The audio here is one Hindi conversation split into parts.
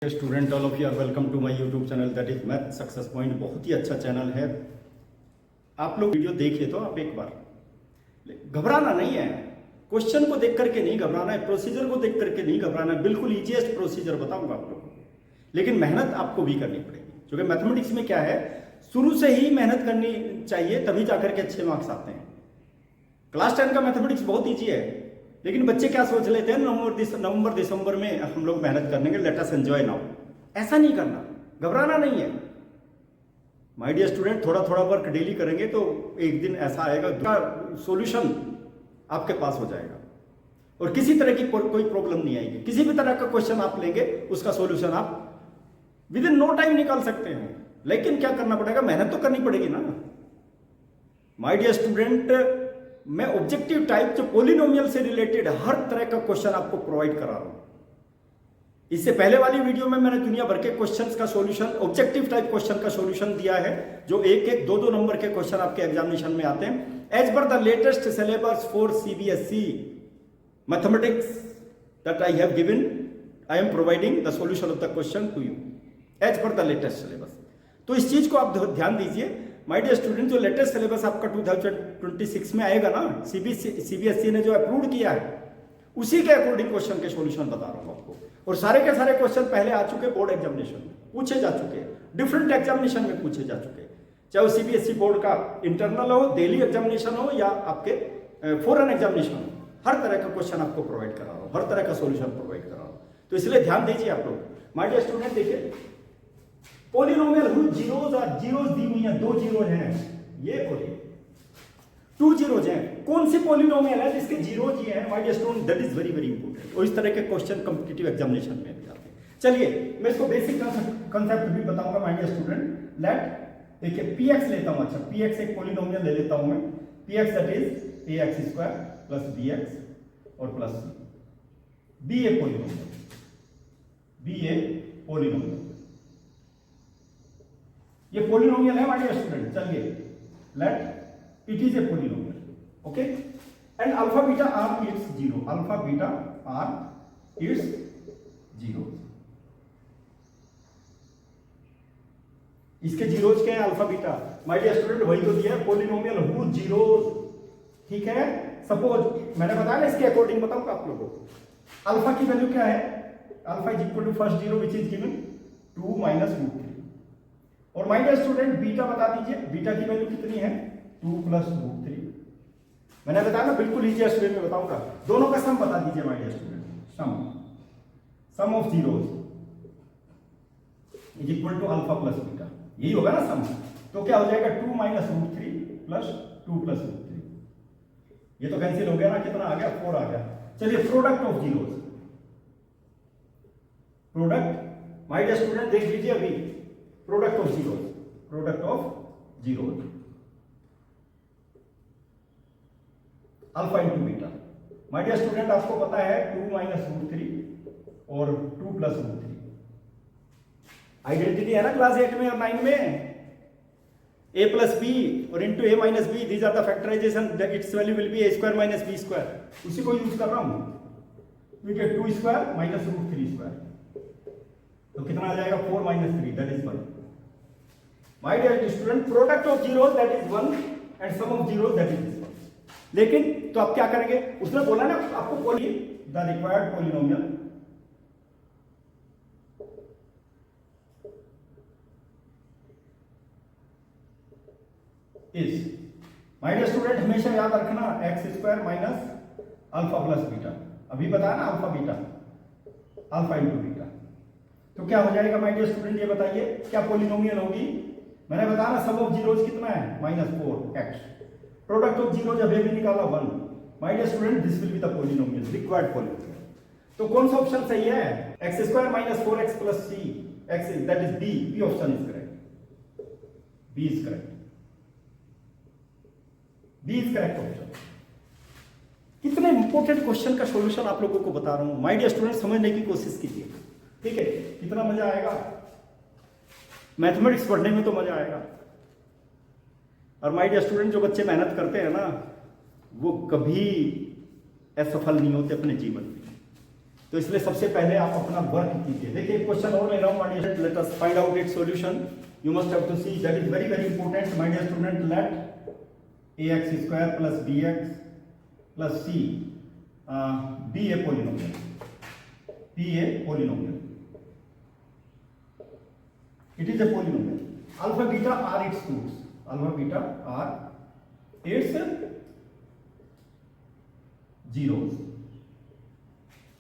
Student all of you are welcome to my YouTube channel that is math success point. बहुत ही अच्छा चैनल है। आप लोग वीडियो देखिए तो आप एक बार घबराना नहीं है, क्वेश्चन को देख करके नहीं घबराना है, प्रोसीजर को देख करके नहीं घबराना है। बिल्कुल इजीएस्ट प्रोसीजर बताऊंगा आप लोगों को, लेकिन मेहनत आपको भी करनी पड़ेगी। क्योंकि मैथमेटिक्स में क्या है, शुरू से ही मेहनत करनी चाहिए, तभी जाकर के अच्छे मार्क्स आते हैं। क्लास 10 का मैथमेटिक्स बहुत ईजी है, लेकिन बच्चे क्या सोच लेते हैं, नवंबर दिसंबर में हम लोग मेहनत करनेंगे, लेट अस एंजॉय नाउ। ऐसा नहीं करना, घबराना नहीं है माय डियर स्टूडेंट। थोड़ा थोड़ा वर्क डेली करेंगे तो एक दिन ऐसा आएगा सॉल्यूशन आपके पास हो जाएगा और किसी तरह की कोई प्रॉब्लम नहीं आएगी। किसी भी तरह का क्वेश्चन आप लेंगे, उसका सॉल्यूशन आप विद इन नो टाइम निकाल सकते हैं। लेकिन क्या करना पड़ेगा, मेहनत तो करनी पड़ेगी ना माय डियर स्टूडेंट। मैं ऑब्जेक्टिव टाइप जो पॉलिनोमियल से रिलेटेड हर तरह का क्वेश्चन आपको प्रोवाइड करा रहा हूं। इससे पहले वाली वीडियो में मैंने दुनिया भर के क्वेश्चंस का सॉल्यूशन, ऑब्जेक्टिव टाइप क्वेश्चन का सॉल्यूशन दिया है, जो एक एक दो दो नंबर के क्वेश्चन आपके एग्जामिनेशन में आते हैं। As per the latest syllabus for CBSE mathematics that I have given, I am providing the solution of the question to you as per the latest syllabus. तो इस चीज को आप ध्यान दीजिए माय डियर स्टूडेंट। जो लेटेस्ट सिलेबस आपका 2026 में आएगा ना, सीबीएसई ने जो अप्रूव किया है, उसी के अकॉर्डिंग क्वेश्चन के सॉल्यूशन बता रहा हूं आपको। और सारे के सारे क्वेश्चन पहले आ चुके, बोर्ड एग्जामिनेशन में पूछे जा चुके, डिफरेंट एग्जामिनेशन में पूछे जा चुके, चाहे वो सीबीएसई बोर्ड का इंटरनल हो, दिल्ली एग्जामिनेशन हो या आपके फॉरेन एग्जामिनेशन हो, हर तरह का क्वेश्चन आपको प्रोवाइड करा रहा हूं, हर तरह का सॉल्यूशन प्रोवाइड करा रहा हूं। तो इसलिए ध्यान दीजिए आप लोग। माय डियर स्टूडेंट देखिए, पॉलिनोमियल हुई जीरोज और जीरोज दी हुई हैं, दो जीरो हैं ये और ये, टू जीरोज हैं। कौन सी पॉलिनोमियल है जिसके जीरोज ये हैं my dear student, that is very very important. और इस तरह के क्वेश्चन कॉम्पिटिटिव एग्जामिनेशन में भी आते हैं। चलिए मैं इसको बेसिक कंसेप्ट भी बताऊंगा माय डियर स्टूडेंट। लेट देखिए px लेता हूं, अच्छा px एक पॉलिनोमियल ले लेता हूं मैं, px that is ax square plus bx और plus b a polynomial, b a polynomial, ये पॉलिनोमियल है माय डियर स्टूडेंट। चलिए let it is a polynomial, okay, and alpha beta are its zero, alpha beta are its zero. इसके जीरोज क्या है, alpha beta, my dear student वही तो दिया है, पॉलिनोमियल हु जीरोज, ठीक है। सपोज मैंने बताया ना, इसके अकॉर्डिंग बताऊंगा आप लोगों को। अल्फा की वैल्यू क्या है, alpha is equal to first zero which is given 2 minus root 3। और माय डियर स्टूडेंट बीटा बता दीजिए, बीटा की वैल्यू कितनी है, 2 प्लस रूट 3। मैंने बताया ना, बिल्कुल इजीएस्ट वे में बताऊंगा। दोनों का सम बता दीजिए my dear student, sum of zeros is equal to alpha plus beta, यही होगा ना सम। तो क्या हो जाएगा, 2 minus root 3 plus 2 plus root 3। ये तो कैंसिल हो गया ना, कितना आ गया, 4 आ गया। चलिए product of zeros, product my dear student देख लीजिए अभी, product of zero, product of zero, alpha into beta. My dear student आपको पता है 2 माइनस रूट 3 और 2 प्लस रूट 3 आइडेंटिटी है ना क्लास 8 में और 9 में, a प्लस बी और into a minus b, these are the factorization, its value will be a square minus b square. उसी को यूज कर रहा हूं, ठीक है, 2 स्क्वायर माइनस रूट 3 स्क्वायर, तो कितना आ जाएगा, 4 minus 3 that is 1। My dear student, product of zeros that is 1 and sum of zeros that is 1। लेकिन तो आप क्या करेंगे, उसने बोला ना आपको the required polynomial is, my dear student हमेशा याद रखना, x square minus alpha plus beta. अभी बताया ना alpha beta, alpha into beta. तो क्या हो जाएगा माय डियर स्टूडेंट, ये बताइए क्या पॉलिनोमियल होगी। मैंने बताया ना, सम ऑफ जीरोज कितना है, -4 एक्स, प्रोडक्ट ऑफ जीरोज अभी भी निकाला 1। My dear student this will be the polynomial, required polynomial. तो कौन सा ऑप्शन सही है, x square minus 4x plus c x, that is b, b option is correct, B is correct, B is correct option. कितने इंपॉर्टेंट क्वेश्चन का सॉल्यूशन आप लोगों को बता रहा हूं माय डियर स्टूडेंट, समझने की कोशिश कीजिए, ठीक है। कितना मजा आएगा मैथमेटिक्स पढ़ने में, तो मजा आएगा। और माय डियर स्टूडेंट, जो बच्चे मेहनत करते हैं ना, वो कभी असफल नहीं होते अपने जीवन में। तो इसलिए सबसे पहले आप अपना वर्क कीजिए। देखिए क्वेश्चन और ले रहा हूँ, my dear, let us find out its solution. You must have to see, that is very very important my dear student. Let ax square plus bx plus c be a polynomial, be a polynomial, it is a polynomial. Alpha beta are its roots, alpha beta are its zeros.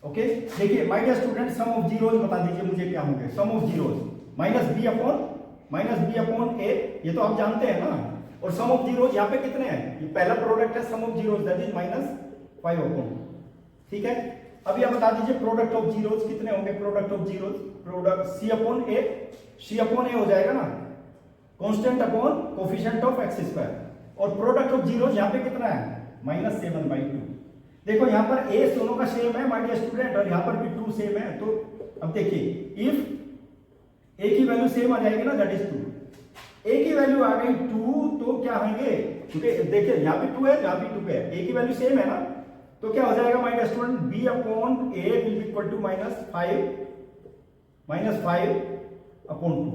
Okay देखिए my dear student, sum of zeros बता दीजिए मुझे क्या होंगे। Sum of zeros minus B upon a, ये तो आप जानते हैं ना। और सम ऑफ जीरोज यहाँ पे कितने हैं, ये पहला प्रोडक्ट है sum of zeros, that is -5 upon. ठीक है, अब यह बता दीजिए प्रोडक्ट ऑफ जीरोज कितने होंगे। Product of zeros, product c upon a हो जाएगा ना, constant upon coefficient of x square. और प्रोडक्ट ऑफ जीरोज यहाँ पे कितना है, -7/2। देखो यहाँ पर ए दोनों का सेम है माय डियर स्टूडेंट, और यहाँ पर भी 2 सेम है। तो अब देखिए इफ ए की वैल्यू सेम आ जाएगी ना, दैट इज 2। ए की वैल्यू आ गई 2, तो क्या होंगे, क्योंकि देखिए यहाँ भी 2 है, यहाँ भी 2 है, ए की वैल्यू सेम है ना, तो क्या हो जाएगा my dear student, b upon a will be equal to -5 upon 2।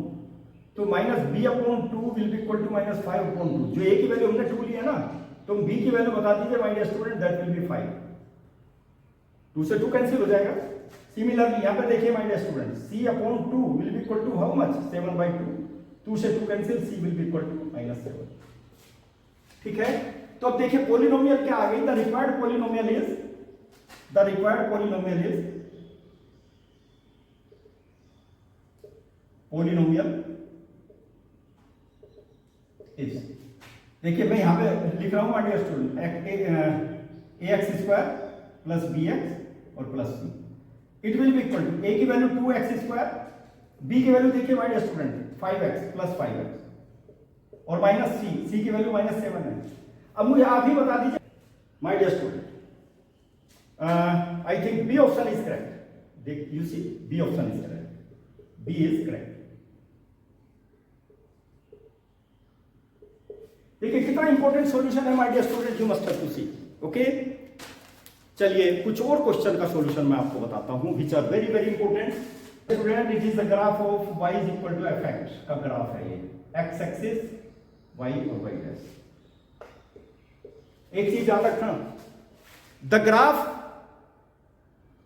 तो -b upon 2 will be equal to -5 upon 2। जो ए की वैल्यू हमने 2 लिया ना, तो b की वैल्यू बता दीजिए my dear student, that will be 5। 2 से 2 कैंसिल हो जाएगा। सिमिलरली यहाँ पे देखिए my dear student, c upon 2 will be equal to how much, 7/2। 2 से 2 cancel, c will be equal to -7। ठीक है, तो अब देखिए पॉलिनोमियल क्या आ गई, द रिक्वायर्ड पॉलिनोमियल इज देखिए मैं यहां पे लिख रहा हूं my dear student, ax square plus bx और plus c, it will be equal to a की वैल्यू 2x स्क्वायर, b की वैल्यू देखिए my dear student 5x plus 5x और माइनस c की वैल्यू -7 है। अब मुझे आप ही बता दीजिए my dear student, I think b option is correct. देख you see, b option is correct, B is correct. देखिए कितना इंपॉर्टेंट सॉल्यूशन है my dear student, you must have to see. Okay, चलिए कुछ और क्वेश्चन का सॉल्यूशन मैं आपको बताता हूं, which are very very important student. It is the graph of y is equal to fx का ग्राफ है ये, x एक्सिस y और y डैश। एक चीज याद रखना, द ग्राफ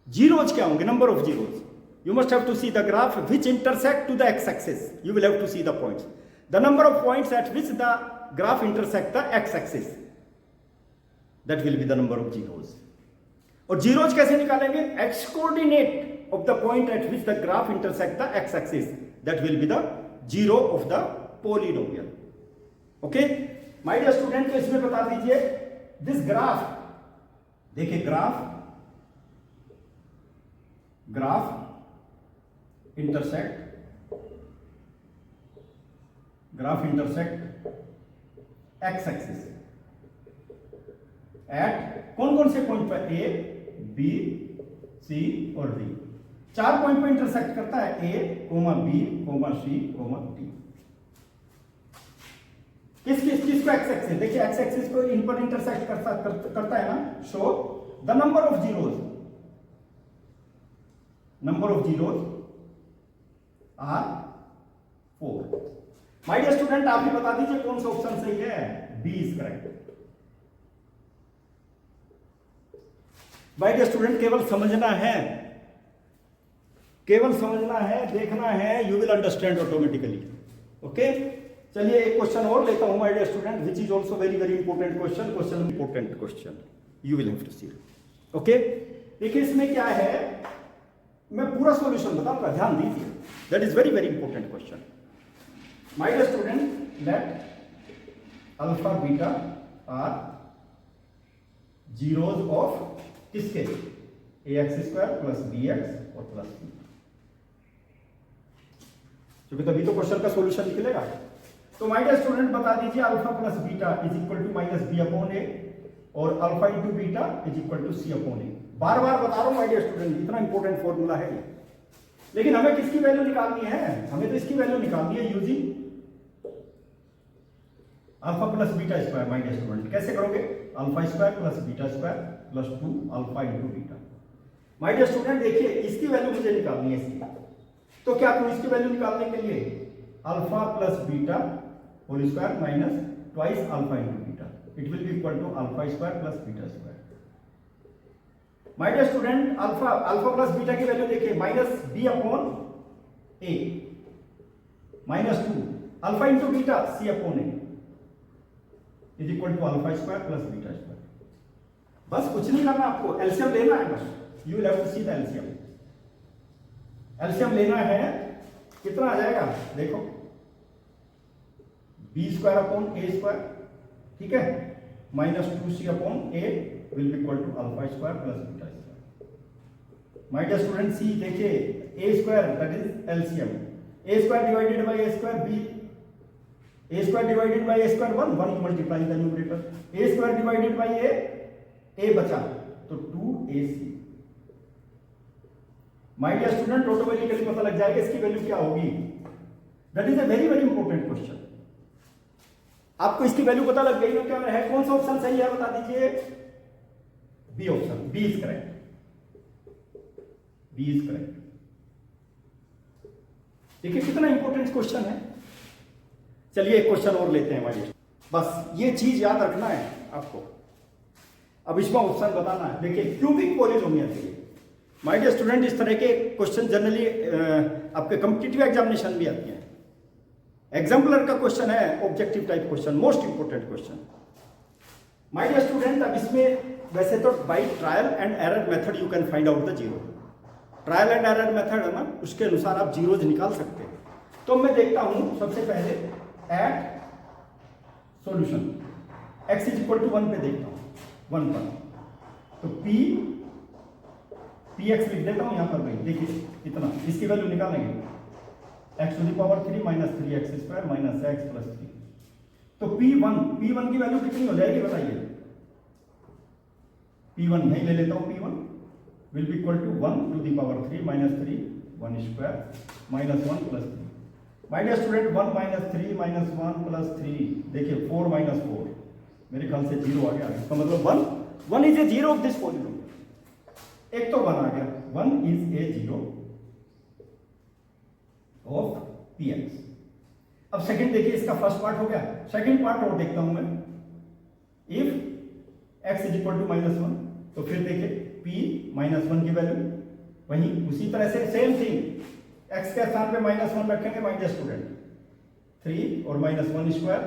जीरोज क्या होंगे, number of zeros. You must have to see the graph which intersect to the x axis, you will have to see the points, the number of points at which the graph intersect the x axis, that will be the number of zeros। और zeros कैसे निकालेंगे, x coordinate of the point at which the graph intersect the x axis, that will be the zero of the polynomial। okay my dear student, तो इसमें बता दीजिए this graph, देखिए graph intersect x axis at कौन कौन से पॉइंट पर, ए बी सी और डी। 4 पॉइंट पर इंटरसेक्ट करता है, a comma b comma c comma d. किसको एक्स एक्सिस, देखिए एक्स एक्सिस को इन पर इंटरसेक्ट करता है ना। Show the number of zeros are 4। My dear student, आप ही बता दीजिए कौन सा ऑप्शन सही है, b is correct. My dear student, केवल समझना है, देखना है, you will understand automatically. Okay, चलिए एक क्वेश्चन और लेता हूं my dear student, which is also very very important question, you will have to see. Okay, देखिए इसमें क्या है, मैं पूरा सॉल्यूशन बताऊंगा, ध्यान दीजिए, that is very very important question. My dear student, let alpha beta are zeros of किसके, ax स्क्वायर प्लस bx और प्लस c, क्योंकि तभी तो क्वेश्चन का सॉल्यूशन निकलेगा। तो माय डियर स्टूडेंट बता दीजिए alpha plus beta is equal to -b upon a और alpha into beta is equal to c upon a। बार बार बता रहा हूं माय डियर स्टूडेंट, इतना इंपॉर्टेंट फॉर्मूला है ये। लेकिन हमें किसकी वैल्यू निकालनी है, हमें तो इसकी वैल्यू निकालनी है using alpha plus beta square. My dear student कैसे करोगे, alpha square plus beta square plus 2 alpha into beta. My dear student देखिए इसकी वैल्यू मुझे निकालनी है इसकी, तो क्या करूं इसकी वैल्यू निकालने के लिए alpha plus beta whole square minus twice alpha into beta, it will be equal to alpha square plus beta square. My dear student alpha plus beta की वैल्यू देखिए minus B upon A minus 2 alpha into beta C upon A is equal to alpha square plus beta square. बस कुछ नहीं करना आपको, एलसीएम लेना है बस, you will have to see the LCM. LCM लेना है, कितना आ जाएगा देखो, b square upon a square, ठीक है, minus 2c upon a will be equal to alpha square plus beta square. My dear student see देखिए a square that is LCM, a square divided by a square b, a square divided by a square 1 1 multiply the numerator, a square divided by a बचा तो 2ac। My dear student automatically पता लग जाएगा इसकी वैल्यू क्या होगी। That is a very very important question. आपको इसकी वैल्यू पता लग गई तो क्या है, कौन सा ऑप्शन सही है बता दीजिए, B option, B is correct, B is correct. देखिए कितना इंपॉर्टेंट क्वेश्चन है। चलिए एक क्वेश्चन और लेते हैं हमारे, बस ये चीज याद रखना है आपको। अब इसमें ऑप्शन बताना है। देखिए क्यूबिक पॉलिनोमियल के लिए माय डियर स्टूडेंट इस तरह के क्वेश्चन जनरली आपके कॉम्पिटिटिव एग्जामिनेशन भी आते हैं। एग्जाम्पलर का क्वेश्चन है, objective type question, most important question. My dear student अब इसमें वैसे तो by trial and error method you can find out the zero. Trial and error method है ना, उसके अनुसार आप जीरोज निकाल सकते हैं। तो मैं देखता हूं सबसे पहले at solution x is equal to 1 पे देखता हूं, 1 पर, तो px लिख देता हूं यहां पर भाई। देखिए इतना, इसकी वैल्यू निकालेंगे x to the power 3 minus 3x square minus x plus 3। तो p1 की वैल्यू कितनी हो जाएगी बताइए, p1 नहीं ले लेता हूं, p1 will be equal to 1 to the power 3 minus 3 1 square minus 1 plus 3। My dear student 1 minus 3 minus 1 plus 3, देखिए 4 माइनस 4, मेरे ख्याल से 0 आ गया। इसका मतलब 1 is a zero of this polynomial. एक तो 1 आ गया, 1 is a zero of px। अब सेकंड देखिए, इसका फर्स्ट पार्ट हो गया, सेकंड पार्ट और देखता हूं मैं। If x is equal to -1 तो फिर देखिए p -1 की वैल्यू वहीं उसी तरह से सेम थिंग, x के स्थान पे -1 रखेंगे माय डियर स्टूडेंट, 3 और -1 स्क्वायर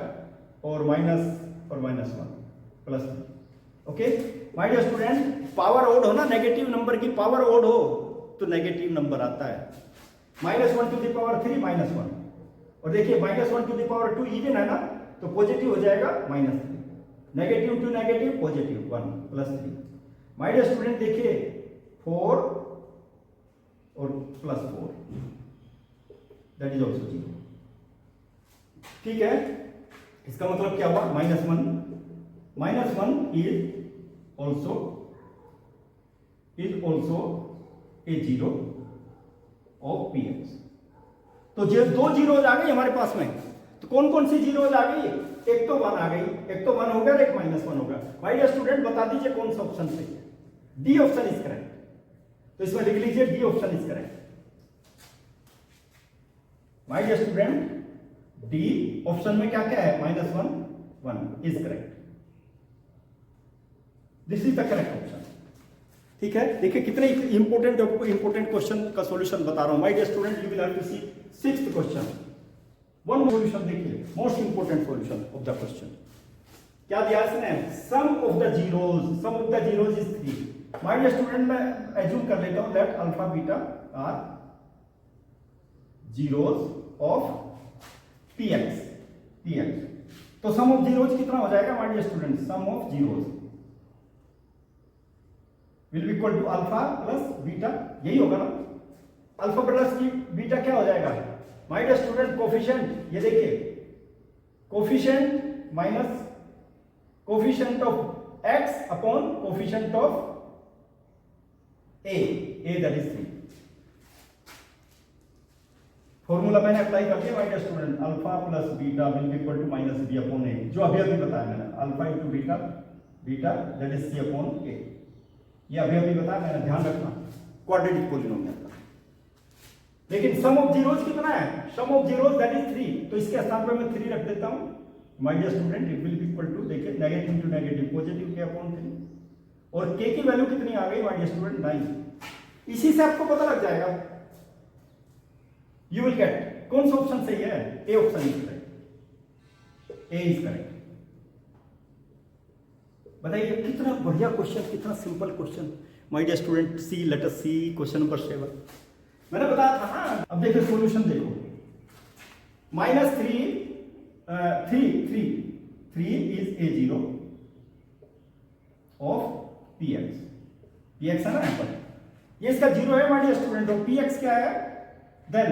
और -1 plus 3। Okay my dear student, power odd हो ना, नेगेटिव नंबर की पावर ओड हो तो नेगेटिव नंबर आता है। -1 टू द पावर 3 -1, और देखिए -1 टू द पावर 2 इवन है ना, तो पॉजिटिव हो जाएगा -3, negative to negative positive 1 plus 3। My dear student देखिए 4 और प्लस 4 दैट इज ऑल्सो 0। ठीक है, इसका मतलब क्या हुआ, -1 is also a zero of px। तो जो 2 जीरोज आ गई हमारे पास में, तो कौन कौन सी जीरोज आ गई, एक तो 1 आ गई, एक तो 1 होगा और एक -1 होगा। माय डियर स्टूडेंट बता दीजिए कौन सा ऑप्शन सही है, डी ऑप्शन इज करेक्ट। तो इसमें लिख लीजिए D option is correct. My dear student D option में क्या क्या है, -1 is correct, this is the correct option. ठीक है, देखिए कितने इंपोर्टेंट क्वेश्चन का सॉल्यूशन बता रहा हूं। My dear student you will have to see 6th question, one solution देखिए, most important solution of the question. क्या दिया इसने, sum of the zeros is 3। My dear student मैं एज्यूम कर लेता हूं that alpha beta are zeros of px। तो सम ऑफ जीरोज कितना हो जाएगा my dear student, sum of zeros will be equal to alpha plus beta, यही होगा ना, अल्फा प्लस बीटा क्या हो जाएगा माय डियर स्टूडेंट, कोफिशिएंट, ये देखिए coefficient minus coefficient of x upon coefficient of a that is 3। Formula मैंने अप्लाई कर दिया my dear student, alpha plus beta will be equal to -b upon a, जो अभी बताया मैंने, alpha into beta that is c upon a, ये अभी बताया मैंने, ध्यान रखना। क्वाड्रेटिक पोलिनोमियल का। लेकिन सम ऑफ जीरोज कितना है, sum of zeros that is 3, तो इसके स्थान पर मैं 3 रख देता हूं। My dear student it will be equal to, देखिए negative to negative positive K upon 3, और k की वैल्यू कितनी आ गई माय डियर स्टूडेंट 9। इसी से आपको पता लग जाएगा, यू विल गेट कौन सा ऑप्शन सही है, A option is correct, A is correct. बताइए कितना बढ़िया क्वेश्चन, कितना simple question my dear student. See let us see question number 7। मैंने बताया था ना, अब देखो सॉल्यूशन देखो, -3 is A0 of px, px है ना यहाँ पर, ये इसका 0 है माय डियर स्टूडेंट, और px क्या है, then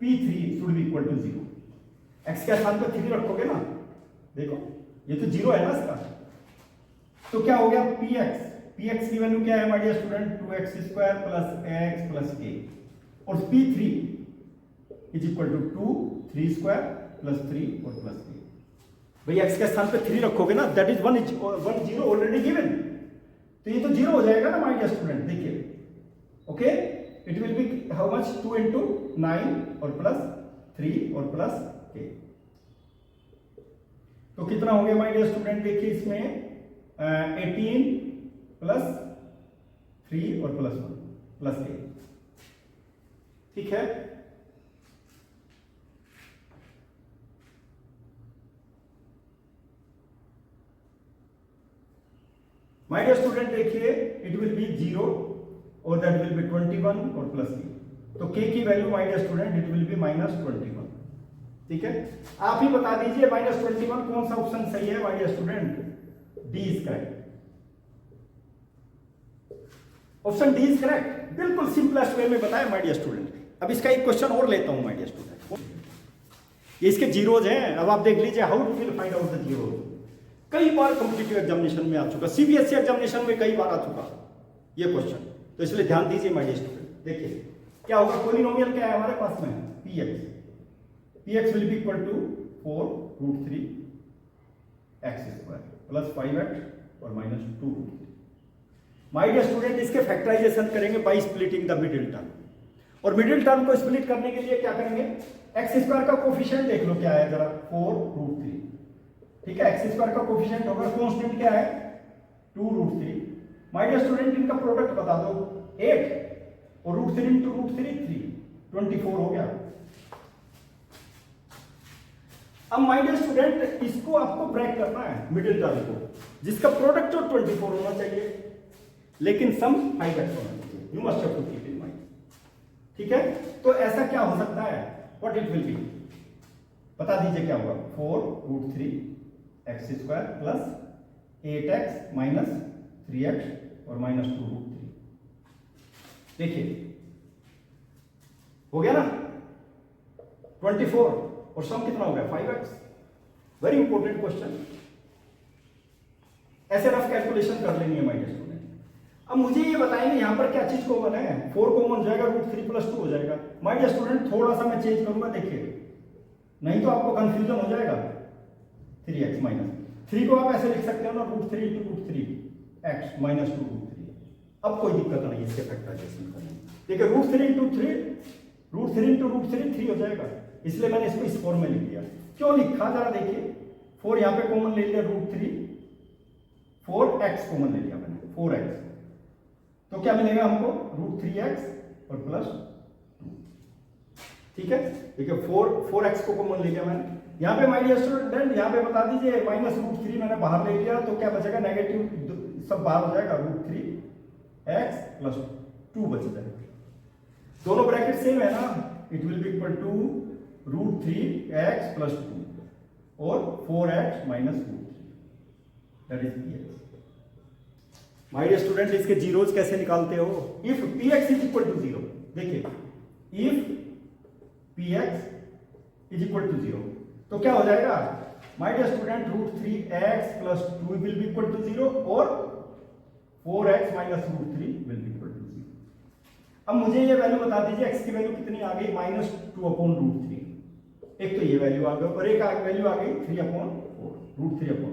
p3 should be equal to 0। x के स्थान पर 3 रखोगे ना, देखो ये तो 0 है ना इसका, तो क्या हो गया px की वैल्यू क्या है my dear student, 2x² plus x plus k, और p3 is equal to 2 3² plus 3 और प्लस k। भाई x के स्थान पे 3 रखोगे ना, दैट इज 1 0 ऑलरेडी गिवन, तो ये तो 0 हो जाएगा ना माय डियर स्टूडेंट। देखिए okay, it will B how much, 2 into 9 और प्लस 3 और प्लस k, तो कितना हो गया माय डियर स्टूडेंट, देखिए इसमें 18 प्लस 3 और प्लस 1 प्लस k, ठीक है। माय डियर स्टूडेंट देखिए इट विल बी 0 और दैट विल बी 21 और प्लस k, तो k की वैल्यू my dear student it will be -21, ठीक है। आप ही बता दीजिए -21 कौन सा ऑप्शन सही है my dear student, D is correct, option D is correct, बिल्कुल सिंपलेस्ट वे में बताया माय डियर स्टूडेंट। अब इसका एक क्वेश्चन और लेता हूं माय डियर स्टूडेंट, ये इसके जीरोज हैं, अब आप देख लीजिए how to will find out the zeros. कई बार कॉम्पिटिटिव एग्जामिनेशन में आ चुका, सीबीएसई एग्जामिनेशन में कई बार आ चुका ये क्वेश्चन, तो इसलिए ध्यान दीजिए माय डियर स्टूडेंट। देखिए क्या होगा, पॉलिनोमियल क्या है हमारे पास में, px will be equal to 4√3 x² plus 5x और -2√3। माय डियर स्टूडेंट इसके फैक्टराइजेशन करेंगे by splitting the middle term, और मिडिल टर्म को स्प्लिट करने के लिए क्या करेंगे, x² का कोफिशिएंट देख लो क्या है जरा, 4√3, ठीक है। x² का कोफिशिएंट होगा, कांस्टेंट क्या है 2√3। माय डियर स्टूडेंट इनका प्रोडक्ट बता दो, 8 और √3 into √3 3, 24 हो गया। अब माय डियर स्टूडेंट इसको आपको ब्रेक करना है मिडिल टर्म को, जिसका प्रोडक्ट तो 24 होना चाहिए, लेकिन सम 5x होना चाहिए, you must have to keep in mind, ठीक है। तो ऐसा क्या हो सकता है, व्हाट इट विल बी, बता दीजिए क्या होगा, 4√3 x² plus 8x minus 3x और -2√3। देखिए हो गया ना 24, और सम कितना हो गया 5x। वेरी इंपॉर्टेंट क्वेश्चन, ऐसे रफ कैलकुलेशन कर लेनी है माय डियर स्टूडेंट। अब मुझे ये बताएंगे यहां पर क्या चीज कॉमन है, 4 कॉमन हो जाएगा, √3 प्लस 2 हो जाएगा। माय डियर स्टूडेंट थोड़ा सा मैं चेंज करूंगा, देखिए नहीं तो आपको कंफ्यूजन हो जाएगा। 3x माइनस 3 को आप ऐसे लिख सकते हो ना, √3 into √3 x माइनस 2√3। अब कोई दिक्कत नहीं इसके फैक्टराइजेशन करने में। देखिए √3 into 3 3 हो जाएगा, इसलिए मैंने इसको इस फॉर्म में लिख दिया। क्यों लिखा जरा देखिए, 4 यहां पे कॉमन ले लिया, √3 4x कॉमन ले लिया मैंने, 4x, तो क्या मिलेगा हमको √3x और प्लस 2, ठीक है। देखिए 4x को कॉमन ले लिया मैंने, यहां पे माय डियर स्टूडेंट यहां पे बता दीजिए -√3 मैंने बाहर ले लिया, तो क्या बचेगा, नेगेटिव सब बाहर हो जाएगा, √3x प्लस 2 बच जाएगा। दोनों ब्रैकेट सेम है ना, it will be equal to √3x plus 2 और 4x minus √3, that is px। My dear student इसके जीरोज कैसे निकालते हो, if px is equal to 0, देखिए if px is equal to 0, तो क्या हो जाएगा my dear student, √3x plus 2 will be equal to 0 और 4x minus √3 will be equal to 0। अब मुझे ये वैल्यू बता दीजिए, x की वैल्यू कितनी आ गई, -2/√3, एक तो ये वैल्यू आ गई और एक वैल्यू आ गई 3/4, √3/4।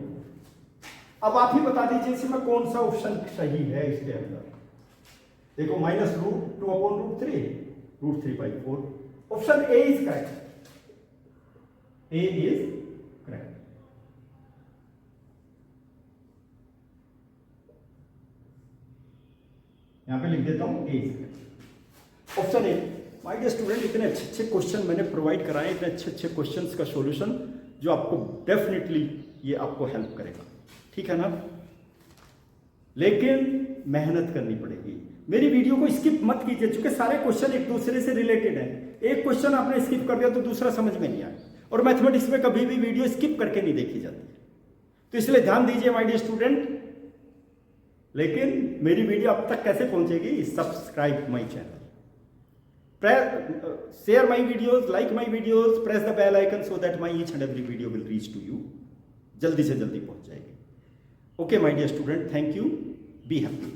अब आप ही बता दीजिए इसमें कौन सा ऑप्शन सही है इसके अंदर, देखो -√2/√3 √3/4 option a is correct A is correct यहां पे लिख देता हूं a is correct option a my dear student इतने अच्छे अच्छे क्वेश्चन मैंने प्रोवाइड कराए इतने अच्छे अच्छे क्वेश्चंस का सॉल्यूशन जो आपको डेफिनेटली ये आपको हेल्प करेगा ठीक है ना लेकिन मेहनत करनी पड़ेगी मेरी वीडियो को स्किप मत कीजिए क्योंकि सारे क्वेश्चन एक दूसरे से रिलेटेड है एक क्वेश्चन आपने स्किप कर दिया तो दूसरा समझ में नहीं आया और मैथमेटिक्स में कभी भी वीडियो स्किप करके नहीं देखी जाती तो इसलिए ध्यान दीजिए माय डियर स्टूडेंट लेकिन मेरी वीडियो अब तक कैसे पहुंचेगी subscribe my channel share my videos like my videos press the bell icon so that my each and every video will reach to you जल्दी से जल्दी पहुंच जाएगी okay my dear student thank you be happy